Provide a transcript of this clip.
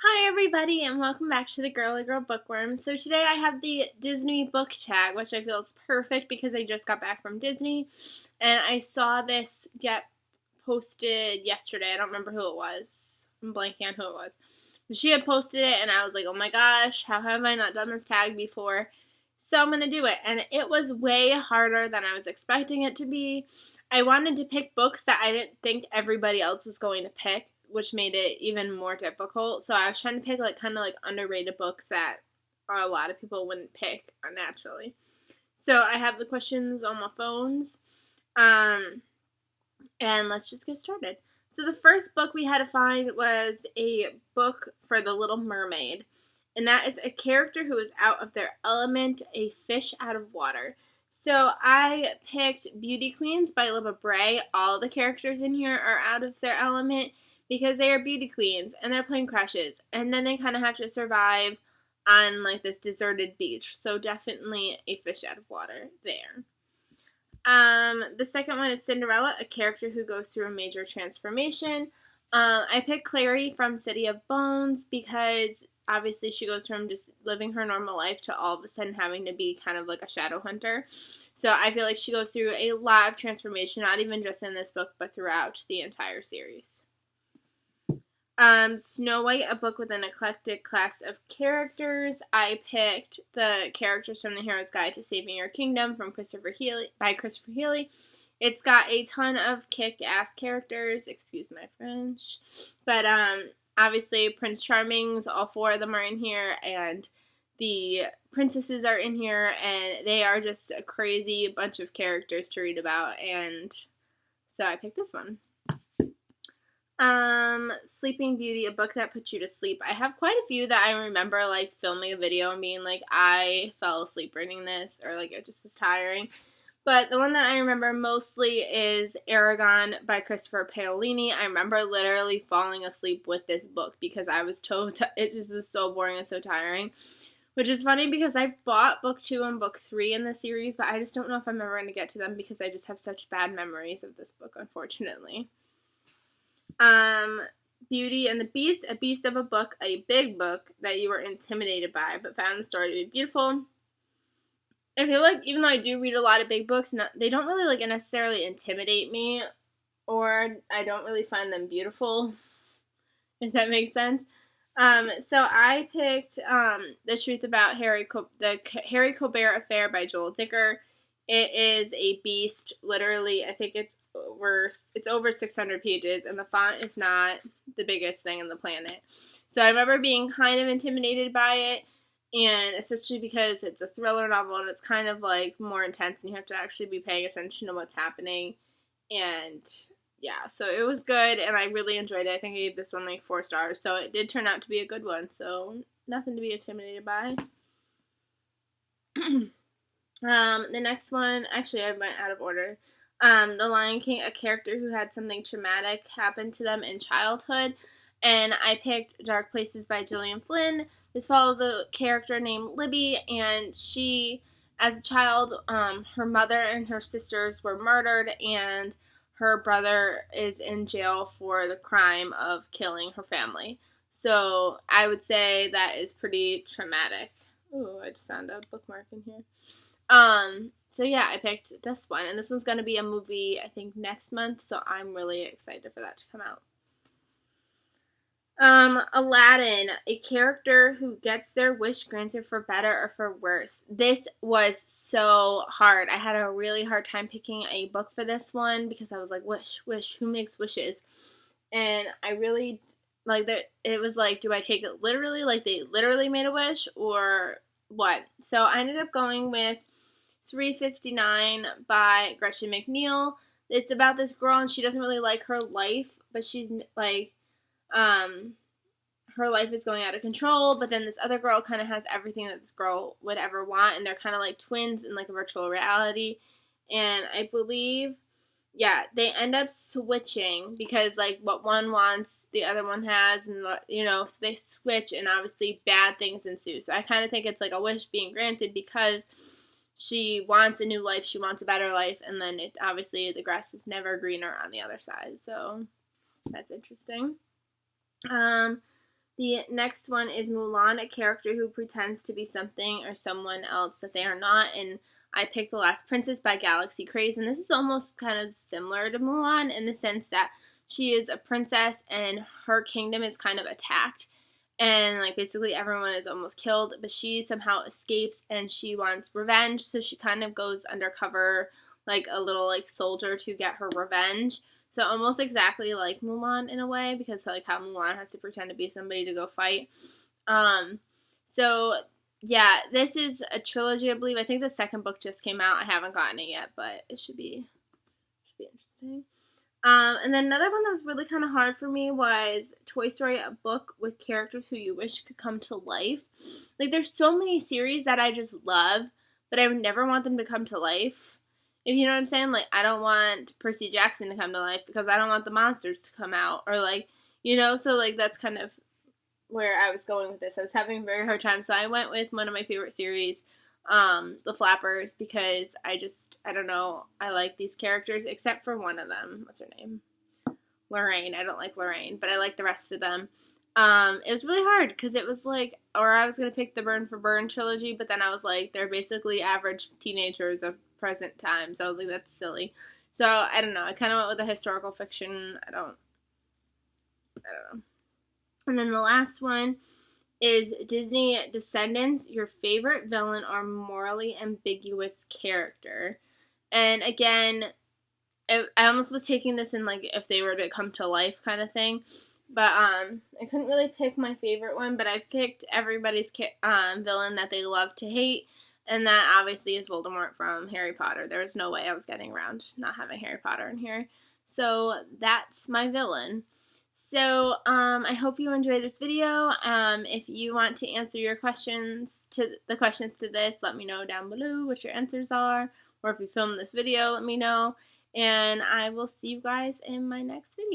Hi everybody and welcome back to the Girly Girl Bookworm. So today I have the Disney book tag, which I feel is perfect because I just got back from Disney and I saw this get posted yesterday. I don't remember who it was. I'm blanking on who it was. But she had posted it and I was like, oh my gosh, how have I not done this tag before? So I'm going to do it. And it was way harder than I was expecting it to be. I wanted to pick books that I didn't think everybody else was going to pick, which made it even more difficult. So I was trying to pick kind of underrated books that a lot of people wouldn't pick naturally. So I have the questions on my phones. And let's just get started. So the first book we had to find was a book for The Little Mermaid. And that is a character who is out of their element, a fish out of water. So I picked Beauty Queens by Libba Bray. All the characters in here are out of their element because they are beauty queens and they're plane crashes. And then they kind of have to survive on this deserted beach. So definitely a fish out of water there. The second one is Cinderella, a character who goes through a major transformation. I picked Clary from City of Bones because obviously she goes from just living her normal life to all of a sudden having to be kind of like a shadow hunter. So I feel like she goes through a lot of transformation, not even just in this book, but throughout the entire series. Snow White, a book with an eclectic cast of characters. I picked the characters from The Hero's Guide to Saving Your Kingdom by Christopher Healy. It's got a ton of kick-ass characters, excuse my French, but obviously Prince Charming's, all four of them are in here, and the princesses are in here, and they are just a crazy bunch of characters to read about, and so I picked this one. Sleeping Beauty, a book that puts you to sleep. I have quite a few that I remember filming a video and being like, I fell asleep reading this, or it just was tiring. But the one that I remember mostly is Aragon by Christopher Paolini. I remember literally falling asleep with this book because I was it just was so boring and so tiring. Which is funny because I've bought book 2 and book 3 in the series, but I just don't know if I'm ever going to get to them because I just have such bad memories of this book, unfortunately. Beauty and the Beast, a beast of a book, a big book that you were intimidated by, but found the story to be beautiful. I feel like even though I do read a lot of big books, they don't really necessarily intimidate me, or I don't really find them beautiful, if that makes sense. So I picked The Truth About the Harry Colbert Affair by Joel Dicker. It is a beast. Literally, I think it's over 600 pages, and the font is not the biggest thing on the planet. So I remember being kind of intimidated by it, and especially because it's a thriller novel and it's kind of more intense, and you have to actually be paying attention to what's happening. And yeah, so it was good, and I really enjoyed it. I think I gave this one 4 stars, so it did turn out to be a good one. So nothing to be intimidated by. The next one, actually I went out of order. The Lion King, a character who had something traumatic happen to them in childhood, and I picked Dark Places by Gillian Flynn. This follows a character named Libby, and she, as a child, her mother and her sisters were murdered, and her brother is in jail for the crime of killing her family. So I would say that is pretty traumatic. Ooh, I just found a bookmark in here. So yeah, I picked this one, and this one's going to be a movie, I think, next month, so I'm really excited for that to come out. Aladdin, a character who gets their wish granted for better or for worse. This was so hard. I had a really hard time picking a book for this one because I was like, wish, who makes wishes? And I really, it was do I take it literally, they literally made a wish, or what? So I ended up going with 359 by Gretchen McNeil. It's about this girl, and she doesn't really like her life, but she's her life is going out of control, but then this other girl kind of has everything that this girl would ever want, and they're kind of like twins in a virtual reality. And I believe, yeah, they end up switching because what one wants, the other one has, and so they switch, and obviously bad things ensue. So I kind of think it's a wish being granted because she wants a new life, she wants a better life, and then obviously the grass is never greener on the other side. So that's interesting. The next one is Mulan, a character who pretends to be something or someone else that they are not. And I picked The Last Princess by Galaxy Craze. And this is almost kind of similar to Mulan in the sense that she is a princess and her kingdom is kind of attacked. And like basically everyone is almost killed, but she somehow escapes and she wants revenge. So she kind of goes undercover like a little like soldier to get her revenge. So almost exactly like Mulan in a way, because like how Mulan has to pretend to be somebody to go fight. So yeah, this is a trilogy, I believe. I think the second book just came out. I haven't gotten it yet, but it should be interesting. And then another one that was really kind of hard for me was Toy Story, a book with characters who you wish could come to life. Like, there's so many series that I just love, but I would never want them to come to life. If you know what I'm saying? Like, I don't want Percy Jackson to come to life because I don't want the monsters to come out. Or, like, you know, so, like, that's kind of where I was going with this. I was having a very hard time, so I went with one of my favorite series, The Flappers, because I don't know, I like these characters, except for one of them. What's her name? Lorraine. I don't like Lorraine, but I like the rest of them. It was really hard, because it was like, or I was going to pick the Burn for Burn trilogy, but then I was like, they're basically average teenagers of present time, so I was like, that's silly. So, I don't know, I kind of went with the historical fiction. I don't know. And then the last one is Disney Descendants, your favorite villain or morally ambiguous character. And again, I almost was taking this in like if they were to come to life kind of thing. But I couldn't really pick my favorite one, but I picked everybody's villain that they love to hate. And that obviously is Voldemort from Harry Potter. There was no way I was getting around not having Harry Potter in here. So that's my villain. So, I hope you enjoyed this video. If you want to answer your questions to this, let me know down below what your answers are. Or if you filmed this video, let me know. And I will see you guys in my next video.